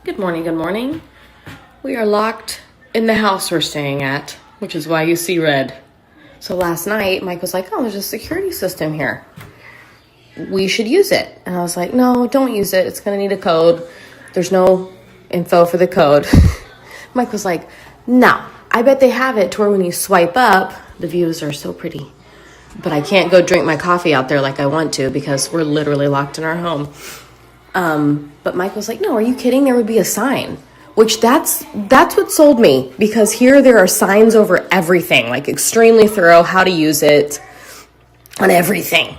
Good morning, good morning. We are locked in the house we're staying at, which is why you see red. So last night, Mike was like, oh, there's a security system here. We should use it. And I was like, no, don't use it. It's going to need a code. There's no info for the code. Mike was like, no, I bet they have it to where when you swipe up, the views are so pretty. But I can't go drink my coffee out there like I want to because we're literally locked in our home. But Mike was like, no, are you kidding? There would be a sign, which that's what sold me, because here there are signs over everything, like extremely thorough, how to use it on everything.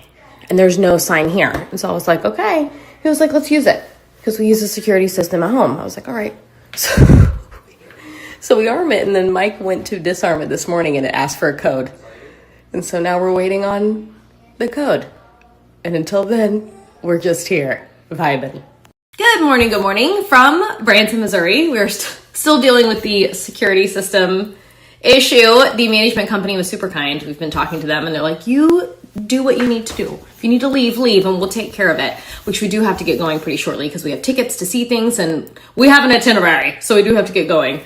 And there's no sign here. And so I was like, okay. He was like, let's use it because we use a security system at home. I was like, all right. So we arm it. And then Mike went to disarm it this morning and it asked for a code. And so now we're waiting on the code. And until then, we're just here vibing. Good morning from Branson, Missouri. We're still dealing with the security system issue. The management company was super kind. We've been talking to them and they're like, you do what you need to do. If you need to leave and we'll take care of it, which we do have to get going pretty shortly because we have tickets to see things and we have an itinerary. So we do have to get going.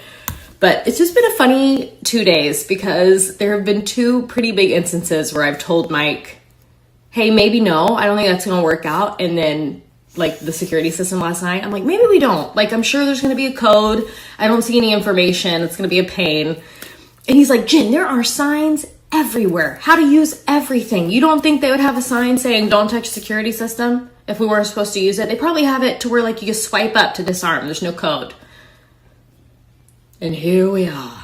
But it's just been a funny 2 days because there have been two pretty big instances where I've told Mike, hey, maybe no, I don't think that's going to work out. And then like the security system last night, I'm like, maybe we don't. Like, I'm sure there's going to be a code. I don't see any information. It's going to be a pain. And he's like, Jen, there are signs everywhere. How to use everything. You don't think they would have a sign saying don't touch security system if we weren't supposed to use it? They probably have it to where like you just swipe up to disarm. There's no code. And here we are.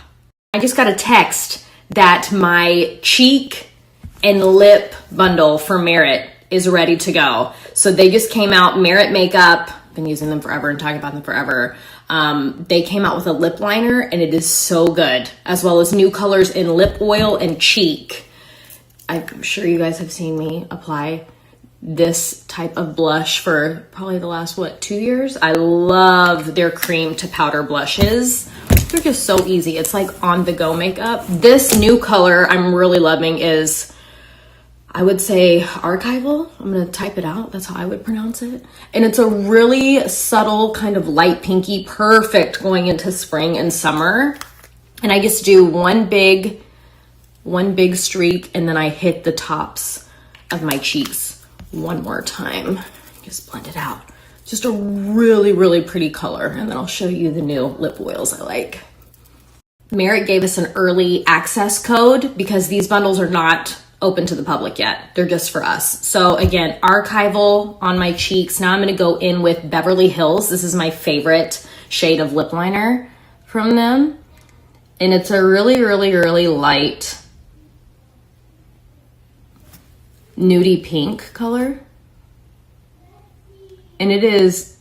I just got a text that my cheek and lip bundle for Merit is ready to go. So they just came out, Merit makeup, been using them forever and talking about them forever. They came out with a lip liner and it is so good, as well as new colors in lip oil and cheek. I'm sure you guys have seen me apply this type of blush for probably the last, 2 years? I love their cream to powder blushes. They're just so easy. It's like on the go makeup. This new color I'm really loving is, I would say, Archival. I'm going to type it out. That's how I would pronounce it. And it's a really subtle kind of light pinky, perfect going into spring and summer. And I just do one big streak and then I hit the tops of my cheeks one more time. Just blend it out. Just a really, really pretty color. And then I'll show you the new lip oils I like. Merit gave us an early access code because these bundles are not open to the public yet. They're just for us. So again, Archival on my cheeks. Now I'm going to go in with Beverly Hills. This is my favorite shade of lip liner from them. And it's a really, really, really light nudie pink color. And it is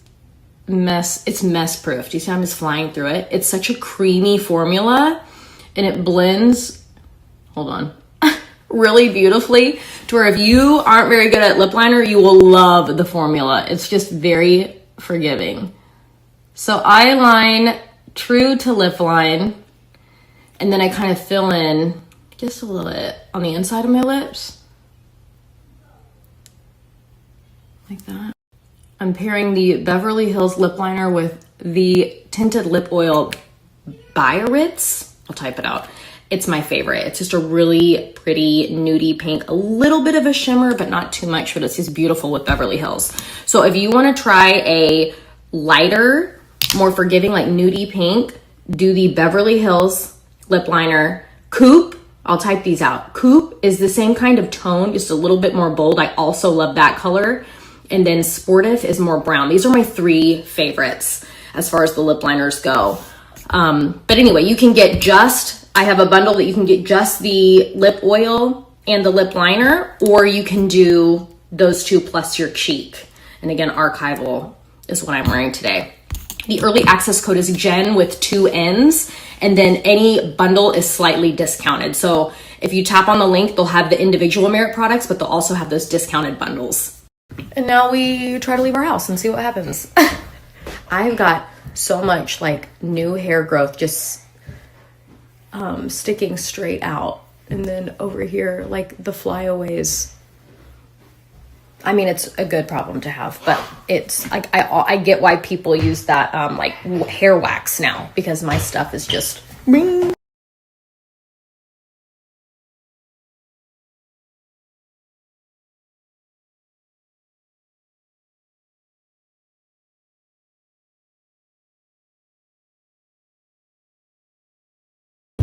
it's mess proof. Do you see how I'm just flying through it? It's such a creamy formula and it blends, hold on, really beautifully to where if you aren't very good at lip liner, you will love the formula. It's just very forgiving. So I line true to lip line and then I kind of fill in just a little bit on the inside of my lips. Like that. I'm pairing the Beverly Hills lip liner with the tinted lip oil Biarritz. I'll type it out. It's my favorite. It's just a really pretty nudie pink, a little bit of a shimmer, but not too much, but it's just beautiful with Beverly Hills. So if you want to try a lighter, more forgiving, like nudie pink, do the Beverly Hills lip liner. Coupe, I'll type these out. Coupe is the same kind of tone, just a little bit more bold. I also love that color. And then Sportive is more brown. These are my three favorites as far as the lip liners go. But anyway, you can get I have a bundle that you can get just the lip oil and the lip liner, or you can do those two plus your cheek. And again, Archival is what I'm wearing today. The early access code is Jen with 2 N's, and then any bundle is slightly discounted. So if you tap on the link, they'll have the individual Merit products, but they'll also have those discounted bundles. And now we try to leave our house and see what happens. I've got so much like new hair growth just sticking straight out. And then over here, like the flyaways, I mean, it's a good problem to have, but it's like I get why people use that like hair wax now, because my stuff is just ring.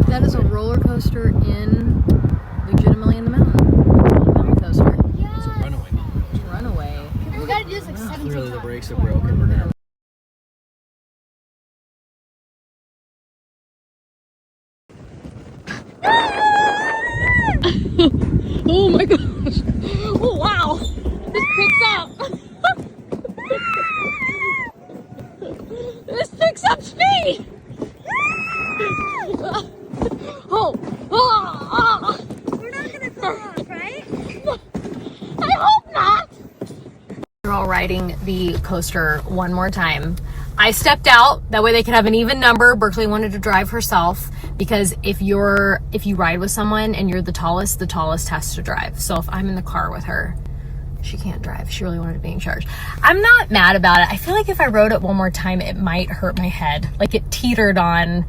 That is a roller coaster legitimately in the mountain coaster. Yeah. It's a runaway mountain coaster. Runaway. We gotta do this like 17 Clearly the brakes are broken. We're gonna. Oh my gosh. Oh wow. This picks up. This picks up speed. Oh. We're not gonna fall off, right? I hope not. We're all riding the coaster one more time. I stepped out, that way they could have an even number. Berkeley wanted to drive herself, because if you ride with someone and you're the tallest has to drive. So if I'm in the car with her, she can't drive. She really wanted to be in charge. I'm not mad about it. I feel like if I rode it one more time, it might hurt my head. Like it teetered on,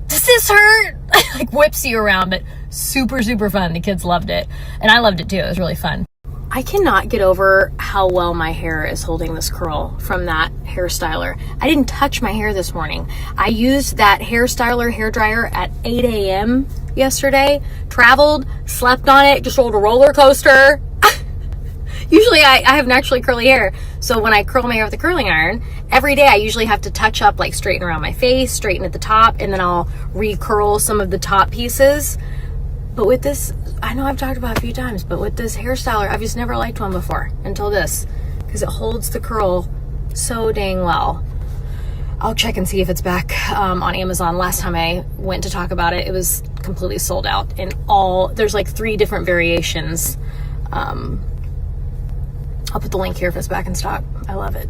does this hurt? Like whips you around, but super, super fun. The kids loved it. And I loved it too. It was really fun. I cannot get over how well my hair is holding this curl from that hairstyler. I didn't touch my hair this morning. I used that hairstyler hairdryer at 8 a.m. yesterday, traveled, slept on it, just rolled a roller coaster. Usually I have naturally curly hair, so when I curl my hair with a curling iron, every day I usually have to touch up, like straighten around my face, straighten at the top, and then I'll re-curl some of the top pieces. But with this, I know I've talked about it a few times, but with this hairstyler, I've just never liked one before until this, because it holds the curl so dang well. I'll check and see if it's back on Amazon. Last time I went to talk about it, it was completely sold out in there's like 3 different variations. I'll put the link here if it's back in stock. I love it.